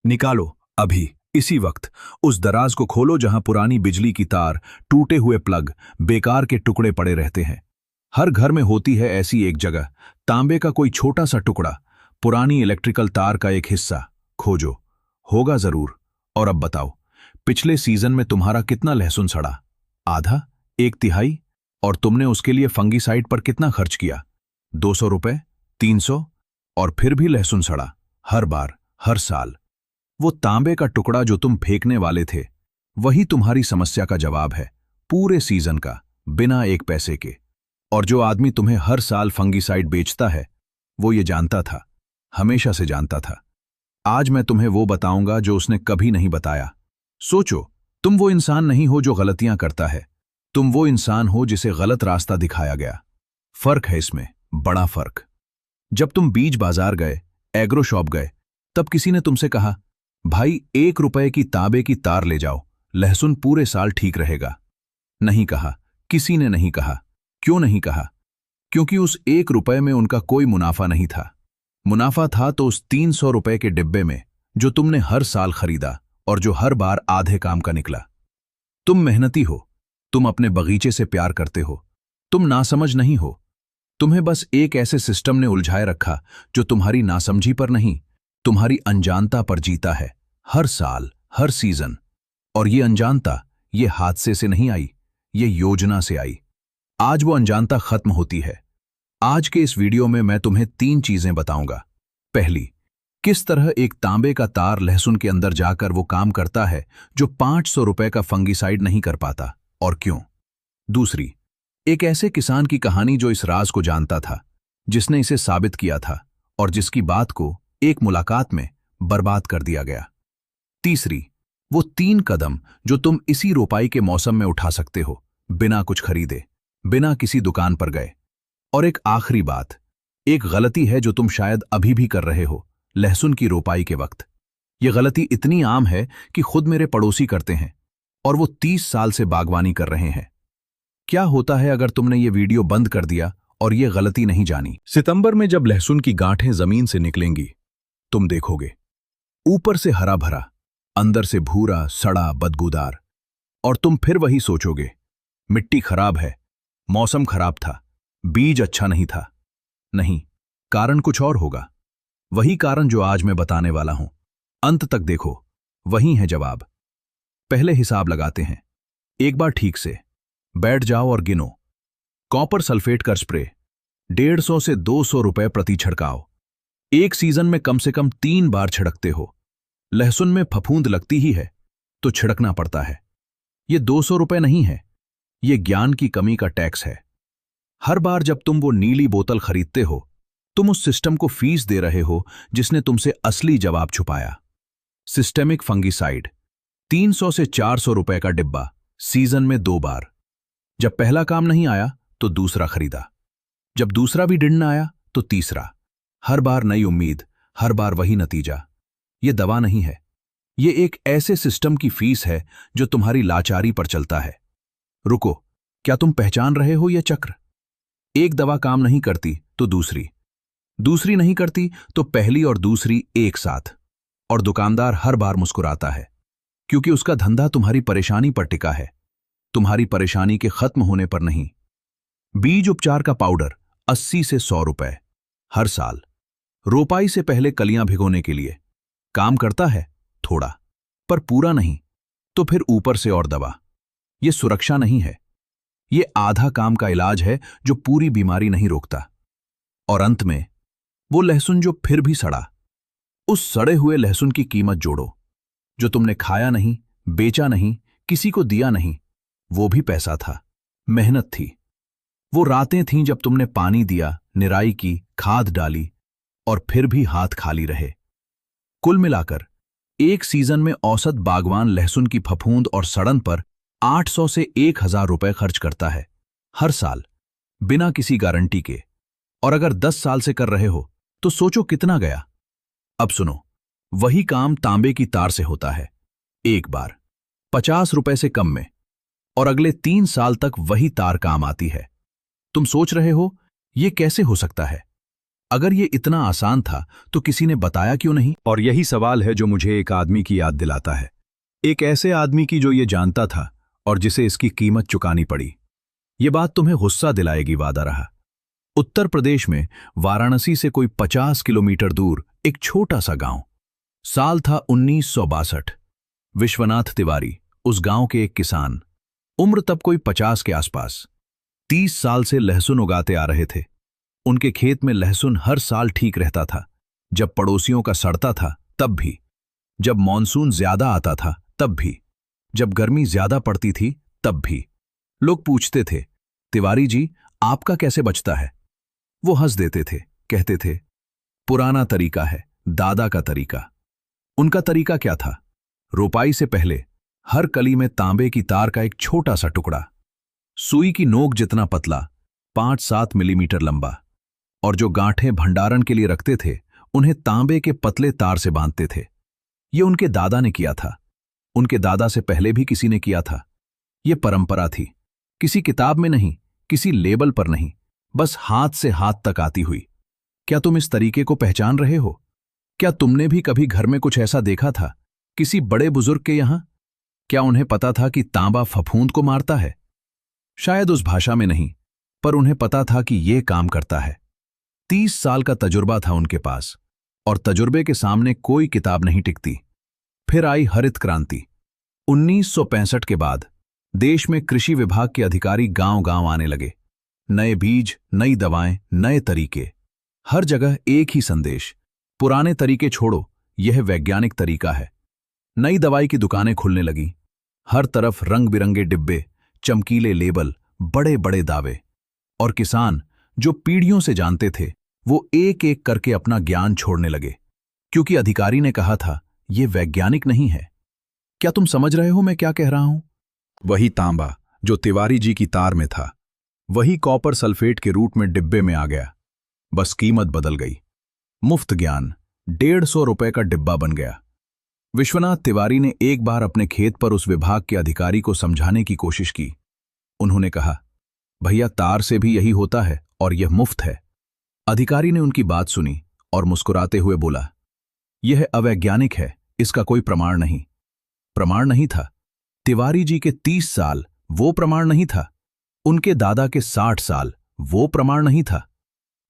निकालो अभी, इसी वक्त। उस दराज को खोलो जहां पुरानी बिजली की तार, टूटे हुए प्लग, बेकार के टुकड़े पड़े रहते हैं। हर घर में होती है ऐसी एक जगह, तांबे का कोई छोटा सा टुकड़ा, पुरानी इलेक्ट्रिकल तार का एक हिस्सा। खोजो, होगा जरूर। और अब बताओ, पिछले सीजन में तुम्हारा कितना लहसुन सड़ा? आधा? एक तिहाई? और तुमने उसके लिए फंगीसाइड पर कितना खर्च किया? 200 रुपए? 300? और फिर भी लहसुन सड़ा, हर बार, हर साल। वो तांबे का टुकड़ा जो तुम फेंकने वाले थे, वही तुम्हारी समस्या का जवाब है, पूरे सीजन का, बिना एक पैसे के। और जो आदमी तुम्हें हर साल फंगीसाइड बेचता है, वो ये जानता था, हमेशा से जानता था। आज मैं तुम्हें वो बताऊंगा जो उसने कभी नहीं बताया। सोचो, तुम वो इंसान नहीं हो जो गलतियां करता है, तुम वो इंसान हो जिसे गलत रास्ता दिखाया गया। फर्क है इसमें, बड़ा फर्क। जब तुम बीज बाजार गए, एग्रो शॉप गए, तब किसी ने तुमसे कहा, भाई 1 रुपए की तांबे की तार ले जाओ, लहसुन पूरे साल ठीक रहेगा। नहीं कहा, किसी ने नहीं कहा। क्यों नहीं कहा? क्योंकि उस 1 रुपए में उनका कोई मुनाफा नहीं था। मुनाफा था तो उस 300 रुपए के डिब्बे में, जो तुमने हर साल खरीदा और जो हर बार आधे काम का निकला। तुम मेहनती हो, तुम अपने बगीचे से प्यार करते हो, तुम नासमझ नहीं हो। तुम्हें बस एक ऐसे सिस्टम ने उलझाए रखा जो तुम्हारी नासमझी पर नहीं, तुम्हारी अनजानता पर जीता है, हर साल, हर सीजन। और ये अनजानता, ये हादसे से नहीं आई, ये योजना से आई। आज वो अनजानता खत्म होती है। आज के इस वीडियो में मैं तुम्हें 3 चीजें बताऊंगा। पहली, किस तरह एक तांबे का तार लहसुन के अंदर जाकर वो काम करता है जो 500 रुपए का फंगीसाइड नहीं कर पाता, और क्यों। दूसरी, एक ऐसे किसान की कहानी जो इस राज को जानता था, जिसने इसे साबित किया था और जिसकी बात को एक मुलाकात में बर्बाद कर दिया गया। तीसरी, वो 3 कदम जो तुम इसी रोपाई के मौसम में उठा सकते हो, बिना कुछ खरीदे, बिना किसी दुकान पर गए। और एक आखिरी बात, एक गलती है जो तुम शायद अभी भी कर रहे हो, लहसुन की रोपाई के वक्त। यह गलती इतनी आम है कि खुद मेरे पड़ोसी करते हैं, और वो 30 साल से बागवानी कर रहे हैं। क्या होता है अगर तुमने ये वीडियो बंद कर दिया और ये गलती नहीं जानी? सितंबर में जब लहसुन की गांठें जमीन से निकलेंगी, तुम देखोगे, ऊपर से हरा भरा, अंदर से भूरा, सड़ा, बदबूदार। और तुम फिर वही सोचोगे, मिट्टी खराब है, मौसम खराब था, बीज अच्छा नहीं था। नहीं, कारण कुछ और होगा। वही कारण जो आज मैं बताने वाला हूं। अंत तक देखो, वही है जवाब। पहले हिसाब लगाते हैं, एक बार ठीक से बैठ जाओ और गिनो। कॉपर सल्फेट का स्प्रे 150 से 200 रुपए प्रति छिड़काव। एक सीजन में कम से कम 3 बार छिड़कते हो। लहसुन में फफूंद लगती ही है तो छिड़कना पड़ता है। ये 200 रुपए नहीं है, ये ज्ञान की कमी का टैक्स है। हर बार जब तुम वो नीली बोतल खरीदते हो, तुम उस सिस्टम को फीस दे रहे हो जिसने तुमसे असली जवाब छुपाया। सिस्टेमिक फंगीसाइड 300 से 400 रुपए का डिब्बा, सीजन में 2 बार। जब पहला काम नहीं आया तो दूसरा खरीदा, जब दूसरा भी डिड ना आया तो तीसरा। हर बार नई उम्मीद, हर बार वही नतीजा। ये दवा नहीं है, ये एक ऐसे सिस्टम की फीस है जो तुम्हारी लाचारी पर चलता है। रुको, क्या तुम पहचान रहे हो ये चक्र? एक दवा काम नहीं करती तो दूसरी, दूसरी नहीं करती तो पहली और दूसरी एक साथ। और दुकानदार हर बार मुस्कुराता है, क्योंकि उसका धंधा तुम्हारी परेशानी पर टिका है, तुम्हारी परेशानी के खत्म होने पर नहीं। बीज उपचार का पाउडर 80 से 100 रुपए हर साल। रोपाई से पहले कलियां भिगोने के लिए। काम करता है थोड़ा, पर पूरा नहीं, तो फिर ऊपर से और दवा। यह सुरक्षा नहीं है, ये आधा काम का इलाज है जो पूरी बीमारी नहीं रोकता। और अंत में वो लहसुन जो फिर भी सड़ा। उस सड़े हुए लहसुन की कीमत जोड़ो, जो तुमने खाया नहीं, बेचा नहीं, किसी को दिया नहीं। वो भी पैसा था, मेहनत थी। वो रातें थीं जब तुमने पानी दिया, निराई की, खाद डाली, और फिर भी हाथ खाली रहे। कुल मिलाकर एक सीजन में औसत बागवान लहसुन की फफूंद और सड़न पर 800 से 1000 रुपए खर्च करता है, हर साल, बिना किसी गारंटी के। और अगर 10 साल से कर रहे हो तो सोचो कितना गया। अब सुनो, वही काम तांबे की तार से होता है, एक बार 50 रुपए से कम में, और अगले 3 साल तक वही तार काम आती है। तुम सोच रहे हो ये कैसे हो सकता है? अगर ये इतना आसान था तो किसी ने बताया क्यों नहीं? और यही सवाल है जो मुझे एक आदमी की याद दिलाता है, एक ऐसे आदमी की जो ये जानता था और जिसे इसकी कीमत चुकानी पड़ी। ये बात तुम्हें गुस्सा दिलाएगी, वादा रहा। उत्तर प्रदेश में वाराणसी से कोई 50 किलोमीटर दूर एक छोटा सा गांव। साल था 1962। विश्वनाथ तिवारी उस गांव के एक किसान, उम्र तब कोई 50 के आसपास, 30 साल से लहसुन उगाते आ रहे थे। उनके खेत में लहसुन हर साल ठीक रहता था, जब पड़ोसियों का सड़ता था तब भी, जब मॉनसून ज्यादा आता था तब भी, जब गर्मी ज्यादा पड़ती थी तब भी। लोग पूछते थे, तिवारी जी आपका कैसे बचता है? वो हंस देते थे, कहते थे पुराना तरीका है, दादा का तरीका। उनका तरीका क्या था? रोपाई से पहले हर कली में तांबे की तार का एक छोटा सा टुकड़ा, सुई की नोक जितना पतला, 5-7 मिलीमीटर लंबा, और जो गांठें भंडारण के लिए रखते थे उन्हें तांबे के पतले तार से बांधते थे। ये उनके दादा ने किया था। उनके दादा से पहले भी किसी ने किया था। ये परंपरा थी, किसी किताब में नहीं, किसी लेबल पर नहीं, बस हाथ से हाथ तक आती हुई। क्या तुम इस तरीके को पहचान रहे हो? क्या तुमने भी कभी घर में कुछ ऐसा देखा था, किसी बड़े बुजुर्ग के यहां? क्या उन्हें पता था कि तांबा फफूंद को मारता है? शायद उस भाषा में नहीं, पर उन्हें पता था कि यह काम करता है। 30 साल का तजुर्बा था उनके पास, और तजुर्बे के सामने कोई किताब नहीं टिकती। फिर आई हरित क्रांति। 1965 के बाद देश में कृषि विभाग के अधिकारी गांव-गांव आने लगे। नए बीज, नई दवाएं, नए तरीके, हर जगह एक ही संदेश, पुराने तरीके छोड़ो, यह वैज्ञानिक तरीका है। नई दवाई की दुकानें खुलने लगी, हर तरफ रंग बिरंगे डिब्बे, चमकीले लेबल, बड़े बड़े दावे। और किसान जो पीढ़ियों से जानते थे, वो एक एक करके अपना ज्ञान छोड़ने लगे, क्योंकि अधिकारी ने कहा था यह वैज्ञानिक नहीं है। क्या तुम समझ रहे हो मैं क्या कह रहा हूं? वही तांबा जो तिवारी जी की तार में था, वही कॉपर सल्फेट के रूप में डिब्बे में आ गया। बस कीमत बदल गई। मुफ्त ज्ञान 150 रुपए का डिब्बा बन गया। विश्वनाथ तिवारी ने एक बार अपने खेत पर उस विभाग के अधिकारी को समझाने की कोशिश की। उन्होंने कहा, भैया तार से भी यही होता है और यह मुफ्त है। अधिकारी ने उनकी बात सुनी और मुस्कुराते हुए बोला, यह अवैज्ञानिक है, इसका कोई प्रमाण नहीं। प्रमाण नहीं था? तिवारी जी के 30 साल वो प्रमाण नहीं था? उनके दादा के 60 साल वो प्रमाण नहीं था?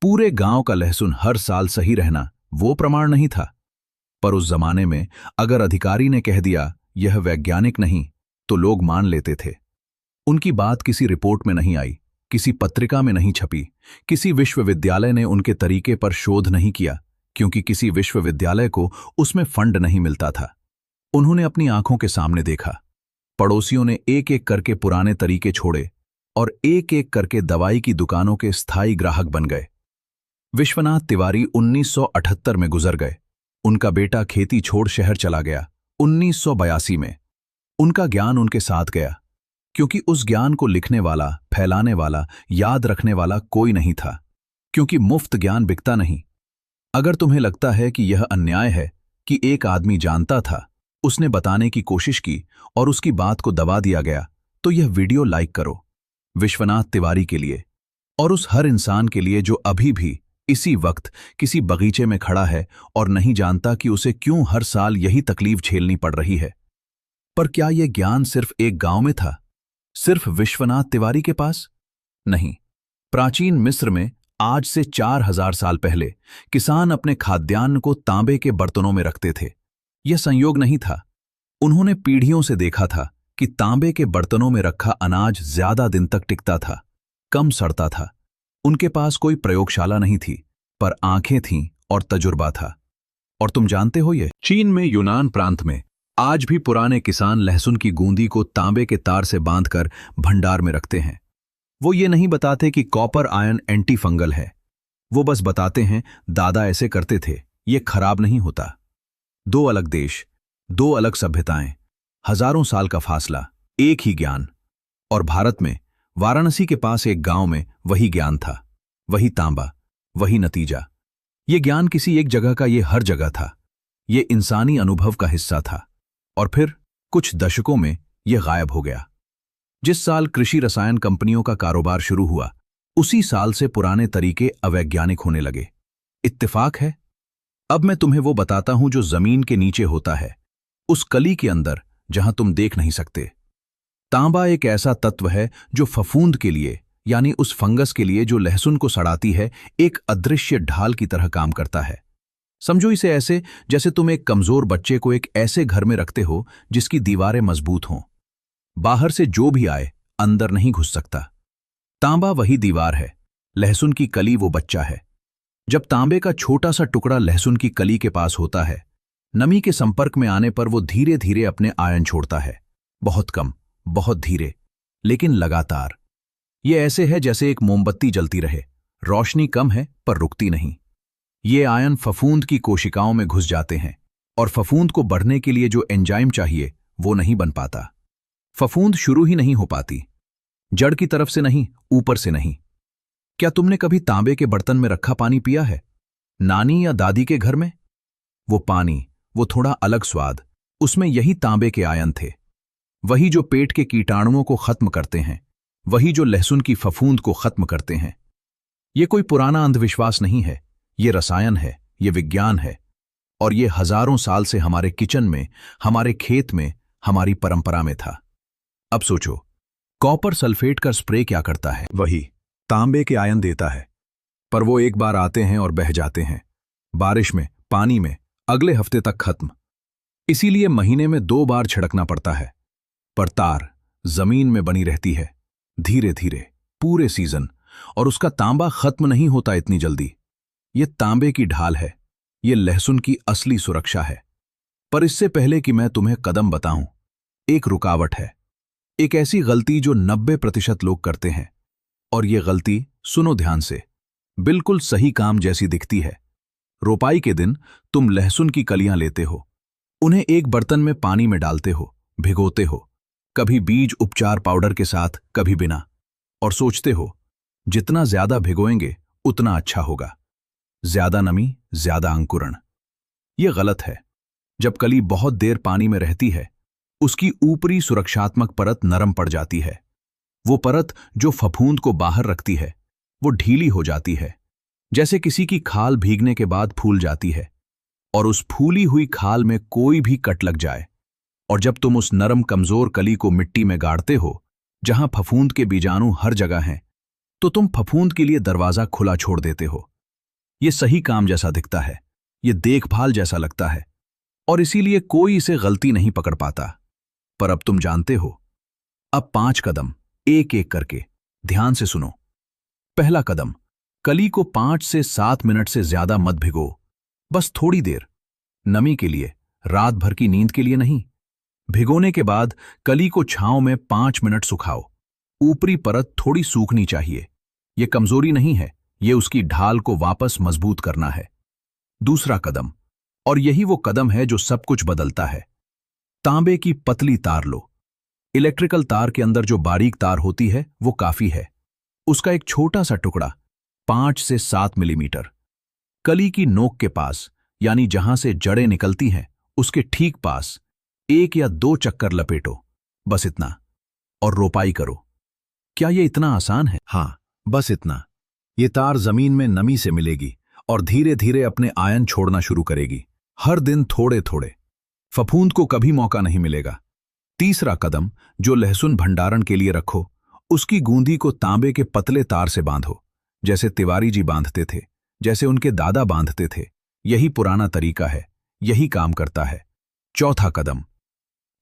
पूरे गांव का लहसुन हर साल सही रहना वो प्रमाण नहीं था? पर उस जमाने में अगर अधिकारी ने कह दिया यह वैज्ञानिक नहीं, तो लोग मान लेते थे। उनकी बात किसी रिपोर्ट में नहीं आई, किसी पत्रिका में नहीं छपी, किसी विश्वविद्यालय ने उनके तरीके पर शोध नहीं किया, क्योंकि किसी विश्वविद्यालय को उसमें फंड नहीं मिलता था। उन्होंने अपनी आंखों के सामने देखा, पड़ोसियों ने एक एक करके पुराने तरीके छोड़े और एक एक करके दवाई की दुकानों के स्थायी ग्राहक बन गए। विश्वनाथ तिवारी 1978 में गुजर गए। उनका बेटा खेती छोड़ शहर चला गया 1982 में। उनका ज्ञान उनके साथ गया, क्योंकि उस ज्ञान को लिखने वाला, फैलाने वाला, याद रखने वाला कोई नहीं था, क्योंकि मुफ्त ज्ञान बिकता नहीं। अगर तुम्हें लगता है कि यह अन्याय है कि एक आदमी जानता था, उसने बताने की कोशिश की और उसकी बात को दबा दिया गया, तो यह वीडियो लाइक करो, विश्वनाथ तिवारी के लिए और उस हर इंसान के लिए जो अभी भी इसी वक्त किसी बगीचे में खड़ा है और नहीं जानता कि उसे क्यों हर साल यही तकलीफ झेलनी पड़ रही है। पर क्या यह ज्ञान सिर्फ एक गांव में था, सिर्फ विश्वनाथ तिवारी के पास? नहीं। प्राचीन मिस्र में आज से 4000 साल पहले किसान अपने खाद्यान्न को तांबे के बर्तनों में रखते थे। यह संयोग नहीं था। उन्होंने पीढ़ियों से देखा था कि तांबे के बर्तनों में रखा अनाज ज्यादा दिन तक टिकता था, कम सड़ता था। उनके पास कोई प्रयोगशाला नहीं थी, पर आंखें थीं और तजुर्बा था। और तुम जानते हो, ये चीन में यूनान प्रांत में आज भी पुराने किसान लहसुन की गूंदी को तांबे के तार से बांधकर भंडार में रखते हैं। वो ये नहीं बताते कि कॉपर आयन एंटी फंगल है, वो बस बताते हैं दादा ऐसे करते थे, ये खराब नहीं होता। 2 अलग देश, 2 अलग सभ्यताएं, हजारों साल का फासला, एक ही ज्ञान। और भारत में वाराणसी के पास एक गांव में वही ज्ञान था, वही तांबा, वही नतीजा। ये ज्ञान किसी एक जगह का ये हर जगह था, ये इंसानी अनुभव का हिस्सा था। और फिर कुछ दशकों में ये गायब हो गया। जिस साल कृषि रसायन कंपनियों का कारोबार शुरू हुआ, उसी साल से पुराने तरीके अवैज्ञानिक होने लगे। इत्तेफाक है? अब मैं तुम्हें वो बताता हूं जो जमीन के नीचे होता है, उस कली के अंदर जहां तुम देख नहीं सकते। तांबा एक ऐसा तत्व है जो फफूंद के लिए, यानी उस फंगस के लिए जो लहसुन को सड़ाती है, एक अदृश्य ढाल की तरह काम करता है। समझो इसे ऐसे जैसे तुम एक कमजोर बच्चे को एक ऐसे घर में रखते हो जिसकी दीवारें मजबूत हों। बाहर से जो भी आए अंदर नहीं घुस सकता। तांबा वही दीवार है, लहसुन की कली वो बच्चा है। जब तांबे का छोटा सा टुकड़ा लहसुन की कली के पास होता है, नमी के संपर्क में आने पर वो धीरे धीरे अपने आयन छोड़ता है। बहुत कम, बहुत धीरे, लेकिन लगातार। ये ऐसे है जैसे एक मोमबत्ती जलती रहे, रोशनी कम है पर रुकती नहीं। ये आयन फफूंद की कोशिकाओं में घुस जाते हैं और फफूंद को बढ़ने के लिए जो एंजाइम चाहिए वो नहीं बन पाता। फफूंद शुरू ही नहीं हो पाती, जड़ की तरफ से नहीं, ऊपर से नहीं। क्या तुमने कभी तांबे के बर्तन में रखा पानी पिया है, नानी या दादी के घर में? वो पानी, वो थोड़ा अलग स्वाद, उसमें यही तांबे के आयन थे। वही जो पेट के कीटाणुओं को खत्म करते हैं, वही जो लहसुन की फफूंद को खत्म करते हैं। ये कोई पुराना अंधविश्वास नहीं है, ये रसायन है, ये विज्ञान है। और ये हजारों साल से हमारे किचन में, हमारे खेत में, हमारी परंपरा में था। अब सोचो, कॉपर सल्फेट का स्प्रे क्या करता है? वही तांबे के आयन देता है, पर वो एक बार आते हैं और बह जाते हैं, बारिश में, पानी में, अगले हफ्ते तक खत्म। इसीलिए महीने में 2 बार छिड़कना पड़ता है। पर तार जमीन में बनी रहती है, धीरे धीरे, पूरे सीजन, और उसका तांबा खत्म नहीं होता इतनी जल्दी। ये तांबे की ढाल है, ये लहसुन की असली सुरक्षा है। पर इससे पहले कि मैं तुम्हें कदम बताऊं, एक रुकावट है, एक ऐसी गलती जो 90% लोग करते हैं। और ये गलती, सुनो ध्यान से, बिल्कुल सही काम जैसी दिखती है। रोपाई के दिन तुम लहसुन की कलियां लेते हो, उन्हें एक बर्तन में पानी में डालते हो, भिगोते हो, कभी बीज उपचार पाउडर के साथ, कभी बिना, और सोचते हो जितना ज्यादा भिगोएंगे उतना अच्छा होगा, ज्यादा नमी, ज्यादा अंकुरण। यह गलत है। जब कली बहुत देर पानी में रहती है, उसकी ऊपरी सुरक्षात्मक परत नरम पड़ जाती है। वो परत जो फफूंद को बाहर रखती है, वो ढीली हो जाती है, जैसे किसी की खाल भीगने के बाद फूल जाती है। और उस फूली हुई खाल में कोई भी कट लग जाए, और जब तुम उस नरम कमजोर कली को मिट्टी में गाड़ते हो, जहां फफूंद के बीजाणु हर जगह हैं, तो तुम फफूंद के लिए दरवाजा खुला छोड़ देते हो। ये सही काम जैसा दिखता है, ये देखभाल जैसा लगता है, और इसीलिए कोई इसे गलती नहीं पकड़ पाता। पर अब तुम जानते हो। अब 5 कदम, एक एक करके ध्यान से सुनो। पहला कदम, कली को 5 से 7 मिनट से ज्यादा मत भिगो, बस थोड़ी देर, नमी के लिए, रात भर की नींद के लिए नहीं। भिगोने के बाद कली को छांव में 5 मिनट सुखाओ। ऊपरी परत थोड़ी सूखनी चाहिए। यह कमजोरी नहीं है, यह उसकी ढाल को वापस मजबूत करना है। दूसरा कदम, और यही वो कदम है जो सब कुछ बदलता है, तांबे की पतली तार लो। इलेक्ट्रिकल तार के अंदर जो बारीक तार होती है वो काफी है। उसका एक छोटा सा टुकड़ा, 5 से 7 मिलीमीटर, कली की नोक के पास, यानी जहां से जड़ें निकलती हैं, उसके ठीक पास 1 या 2 चक्कर लपेटो, बस इतना, और रोपाई करो। क्या यह इतना आसान है? हाँ, बस इतना। ये तार जमीन में नमी से मिलेगी और धीरे धीरे अपने आयन छोड़ना शुरू करेगी, हर दिन थोड़े थोड़े। फफूंद को कभी मौका नहीं मिलेगा। तीसरा कदम, जो लहसुन भंडारण के लिए रखो, उसकी गूंदी को तांबे के पतले तार से बांधो, जैसे तिवारी जी बांधते थे, जैसे उनके दादा बांधते थे। यही पुराना तरीका है, यही काम करता है। चौथा कदम,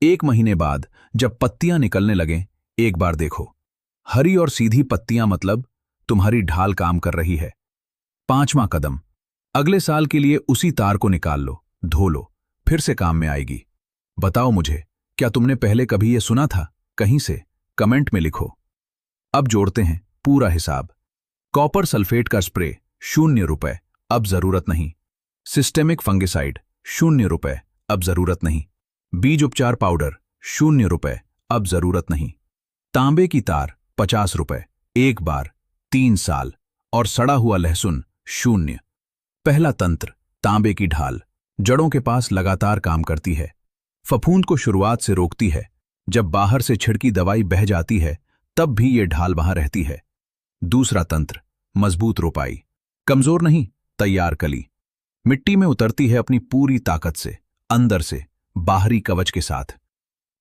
1 महीने बाद जब पत्तियां निकलने लगें, एक बार देखो, हरी और सीधी पत्तियां, मतलब तुम्हारी ढाल काम कर रही है। 5वां कदम, अगले साल के लिए उसी तार को निकाल लो, धो लो, फिर से काम में आएगी। बताओ मुझे, क्या तुमने पहले कभी यह सुना था? कहीं से कमेंट में लिखो। अब जोड़ते हैं पूरा हिसाब। कॉपर सल्फेट का स्प्रे ₹0, अब जरूरत नहीं। सिस्टेमिक फंगिसाइड ₹0, अब जरूरत नहीं। बीज उपचार पाउडर ₹0, अब जरूरत नहीं। तांबे की तार ₹50, एक बार, 3 साल। और सड़ा हुआ लहसुन 0। पहला तंत्र, तांबे की ढाल, जड़ों के पास लगातार काम करती है, फफूंद को शुरुआत से रोकती है। जब बाहर से छिड़की दवाई बह जाती है, तब भी ये ढाल वहां रहती है। दूसरा तंत्र, मजबूत रोपाई, कमजोर नहीं, तैयार कली मिट्टी में उतरती है अपनी पूरी ताकत से, अंदर से, बाहरी कवच के साथ।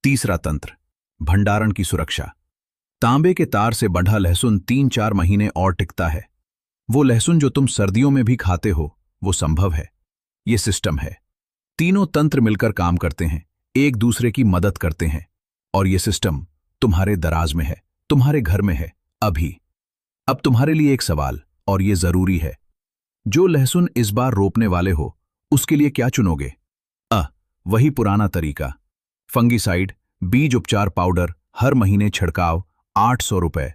तीसरा तंत्र, भंडारण की सुरक्षा। तांबे के तार से बंधा लहसुन 3-4 महीने और टिकता है। वो लहसुन जो तुम सर्दियों में भी खाते हो, वो संभव है। ये सिस्टम है। तीनों तंत्र मिलकर काम करते हैं, एक दूसरे की मदद करते हैं, और ये सिस्टम तुम्हारे दराज में है, तुम्हारे घर में है, अभी। अब तुम्हारे लिए एक सवाल, और ये जरूरी है। जो लहसुन इस बार रोपने वाले हो, उसके लिए क्या चुनोगे? वही पुराना तरीका, फंगीसाइड, बीज उपचार पाउडर, हर महीने छिड़काव, 800 रुपए,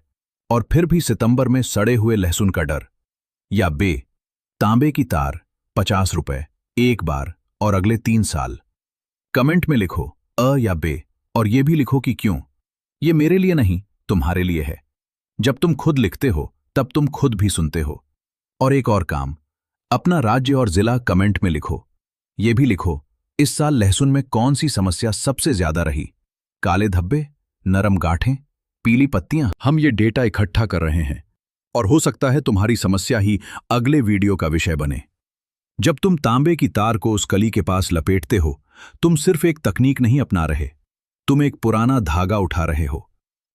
और फिर भी सितंबर में सड़े हुए लहसुन का डर? या बे, तांबे की तार, 50 रुपए, एक बार और अगले 3 साल? कमेंट में लिखो या बे, और ये भी लिखो कि क्यों। ये मेरे लिए नहीं, तुम्हारे लिए है। जब तुम खुद लिखते हो, तब तुम खुद भी सुनते हो। और एक और काम, अपना राज्य और जिला कमेंट में लिखो। ये भी लिखो, इस साल लहसुन में कौन सी समस्या सबसे ज्यादा रही? काले धब्बे, नरम गांठें, पीली पत्तियां? हम ये डेटा इकट्ठा कर रहे हैं, और हो सकता है तुम्हारी समस्या ही अगले वीडियो का विषय बने। जब तुम तांबे की तार को उस कली के पास लपेटते हो, तुम सिर्फ एक तकनीक नहीं अपना रहे, तुम एक पुराना धागा उठा रहे हो।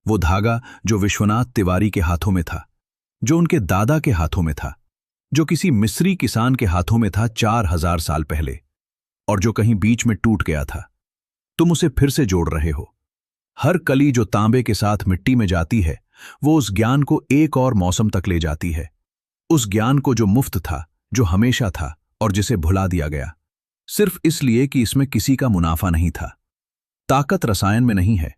वो धागा जो विश्वनाथ तिवारी के हाथों में था, जो उनके दादा के हाथों में था, जो किसी मिस्री किसान के हाथों में था 4000 साल पहले, और जो कहीं बीच में टूट गया था। तुम उसे फिर से जोड़ रहे हो। हर कली जो तांबे के साथ मिट्टी में जाती है, वो उस ज्ञान को एक और मौसम तक ले जाती है। उस ज्ञान को जो मुफ्त था, जो हमेशा था, और जिसे भुला दिया गया, सिर्फ इसलिए कि इसमें किसी का मुनाफा नहीं था। ताकत रसायन में नहीं है,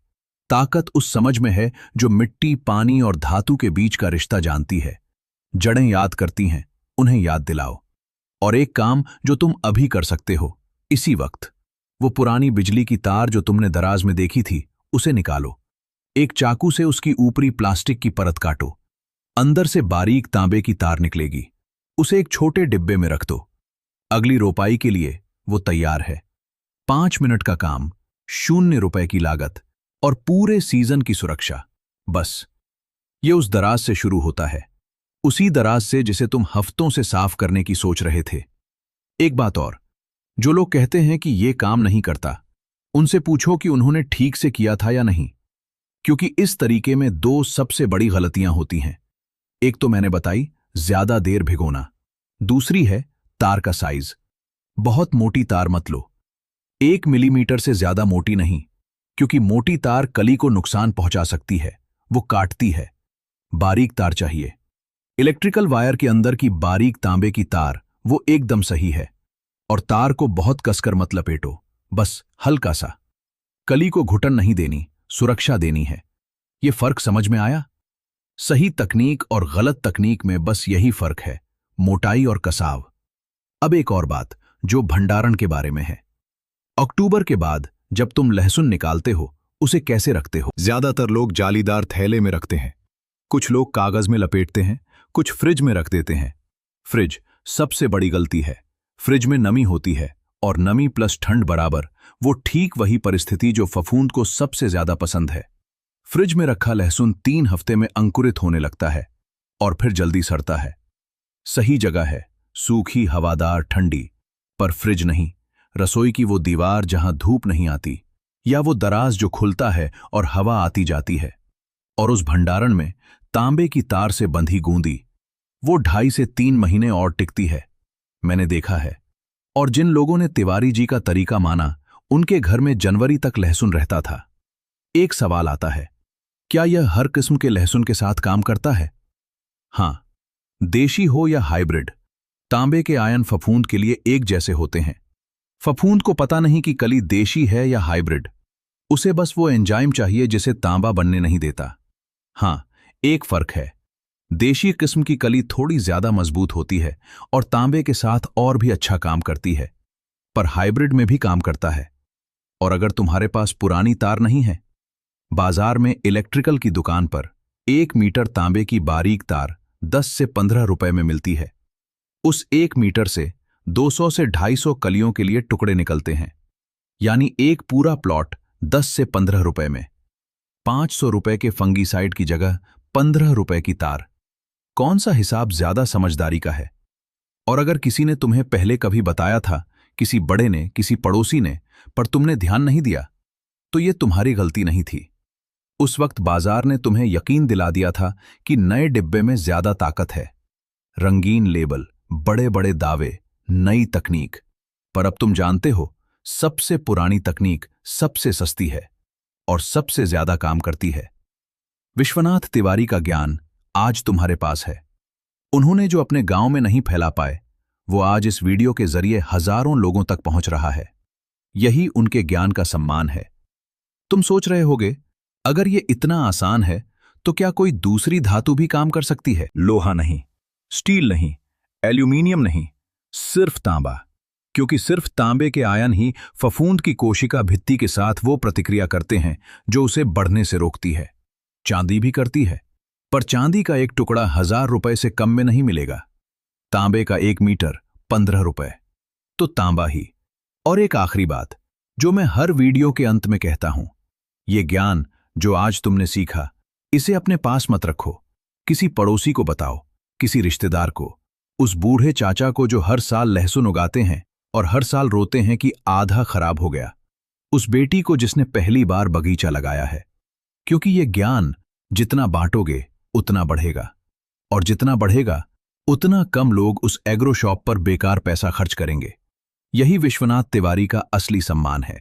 ताकत उस समझ में है जो मिट्टी, पानी और धातु के बीच का रिश्ता जानती है। जड़ें याद करती हैं, उन्हें याद दिलाओ। और एक काम जो तुम अभी कर सकते हो, इसी वक्त, वो पुरानी बिजली की तार जो तुमने दराज में देखी थी, उसे निकालो। एक चाकू से उसकी ऊपरी प्लास्टिक की परत काटो। अंदर से बारीक तांबे की तार निकलेगी। उसे एक छोटे डिब्बे में रख दो। अगली रोपाई के लिए वो तैयार है। 5 मिनट का काम, 0 रुपए की लागत, और पूरे सीजन की सुरक्षा। बस ये उस दराज से शुरू होता है, उसी दराज से जिसे तुम हफ्तों से साफ करने की सोच रहे थे। एक बात और, जो लोग कहते हैं कि ये काम नहीं करता, उनसे पूछो कि उन्होंने ठीक से किया था या नहीं। क्योंकि इस तरीके में 2 सबसे बड़ी गलतियां होती हैं। एक तो मैंने बताई, ज्यादा देर भिगोना। दूसरी है तार का साइज। बहुत मोटी तार मत लो, 1 मिलीमीटर से ज्यादा मोटी नहीं, क्योंकि मोटी तार कली को नुकसान पहुंचा सकती है, वो काटती है। बारीक तार चाहिए। इलेक्ट्रिकल वायर के अंदर की बारीक तांबे की तार, वो एकदम सही है। और तार को बहुत कसकर मत लपेटो, बस हल्का सा। कली को घुटन नहीं देनी, सुरक्षा देनी है। ये फर्क समझ में आया? सही तकनीक और गलत तकनीक में बस यही फर्क है, मोटाई और कसाव। अब एक और बात जो भंडारण के बारे में है। अक्टूबर के बाद जब तुम लहसुन निकालते हो, उसे कैसे रखते हो? ज्यादातर लोग जालीदार थैले में रखते हैं, कुछ लोग कागज में लपेटते हैं, कुछ फ्रिज में रख देते हैं। फ्रिज सबसे बड़ी गलती है। फ्रिज में नमी होती है, और नमी प्लस ठंड बराबर, वो ठीक वही परिस्थिति जो फफूंद को सबसे ज्यादा पसंद है। फ्रिज में रखा लहसुन 3 हफ्ते में अंकुरित होने लगता है, और फिर जल्दी सड़ता है। सही जगह है सूखी, हवादार, ठंडी, पर फ्रिज नहीं। रसोई की वो दीवार जहां धूप नहीं आती, या वो दराज जो खुलता है और हवा आती जाती है। और उस भंडारण में तांबे की तार से बंधी गूंदी, वो 2.5 से 3 महीने और टिकती है। मैंने देखा है। और जिन लोगों ने तिवारी जी का तरीका माना, उनके घर में जनवरी तक लहसुन रहता था। एक सवाल आता है, क्या यह हर किस्म के लहसुन के साथ काम करता है? हां, देशी हो या हाइब्रिड, तांबे के आयन फफूंद के लिए एक जैसे होते हैं। फफूंद को पता नहीं कि कली देशी है या हाइब्रिड, उसे बस वो एंजाइम चाहिए जिसे तांबा बनने नहीं देता। हां, एक फर्क है, देशी किस्म की कली थोड़ी ज्यादा मजबूत होती है और तांबे के साथ और भी अच्छा काम करती है, पर हाइब्रिड में भी काम करता है। और अगर तुम्हारे पास पुरानी तार नहीं है, बाजार में इलेक्ट्रिकल की दुकान पर 1 मीटर तांबे की बारीक तार 10 से 15 रुपए में मिलती है। उस 1 मीटर से 200 से 250 कलियों के लिए टुकड़े निकलते हैं, यानी एक पूरा प्लॉट 10 से 15 रुपए में। 500 रुपए के फंगीसाइड की जगह 15 रुपए की तार। कौन सा हिसाब ज्यादा समझदारी का है? और अगर किसी ने तुम्हें पहले कभी बताया था, किसी बड़े ने, किसी पड़ोसी ने, पर तुमने ध्यान नहीं दिया, तो ये तुम्हारी गलती नहीं थी। उस वक्त बाजार ने तुम्हें यकीन दिला दिया था कि नए डिब्बे में ज्यादा ताकत है। रंगीन लेबल, बड़े बड़े दावे, नई तकनीक। पर अब तुम जानते हो, सबसे पुरानी तकनीक सबसे सस्ती है और सबसे ज्यादा काम करती है। विश्वनाथ तिवारी का ज्ञान आज तुम्हारे पास है। उन्होंने जो अपने गांव में नहीं फैला पाए, वो आज इस वीडियो के जरिए हजारों लोगों तक पहुंच रहा है। यही उनके ज्ञान का सम्मान है। तुम सोच रहे होगे, अगर ये इतना आसान है तो क्या कोई दूसरी धातु भी काम कर सकती है? लोहा नहीं, स्टील नहीं, एल्यूमीनियम नहीं, सिर्फ तांबा। क्योंकि सिर्फ तांबे के आयन ही फफूंद की कोशिका भित्ति के साथ वो प्रतिक्रिया करते हैं जो उसे बढ़ने से रोकती है। चांदी भी करती है, पर चांदी का एक टुकड़ा 1000 रुपए से कम में नहीं मिलेगा। तांबे का 1 मीटर 15 रुपए। तो तांबा ही। और एक आखिरी बात जो मैं हर वीडियो के अंत में कहता हूं, ये ज्ञान जो आज तुमने सीखा, इसे अपने पास मत रखो। किसी पड़ोसी को बताओ, किसी रिश्तेदार को, उस बूढ़े चाचा को जो हर साल लहसुन उगाते हैं और हर साल रोते हैं कि आधा खराब हो गया, उस बेटी को जिसने पहली बार बगीचा लगाया है। क्योंकि ये ज्ञान जितना बांटोगे उतना बढ़ेगा, और जितना बढ़ेगा उतना कम लोग उस एग्रो शॉप पर बेकार पैसा खर्च करेंगे। यही विश्वनाथ तिवारी का असली सम्मान है।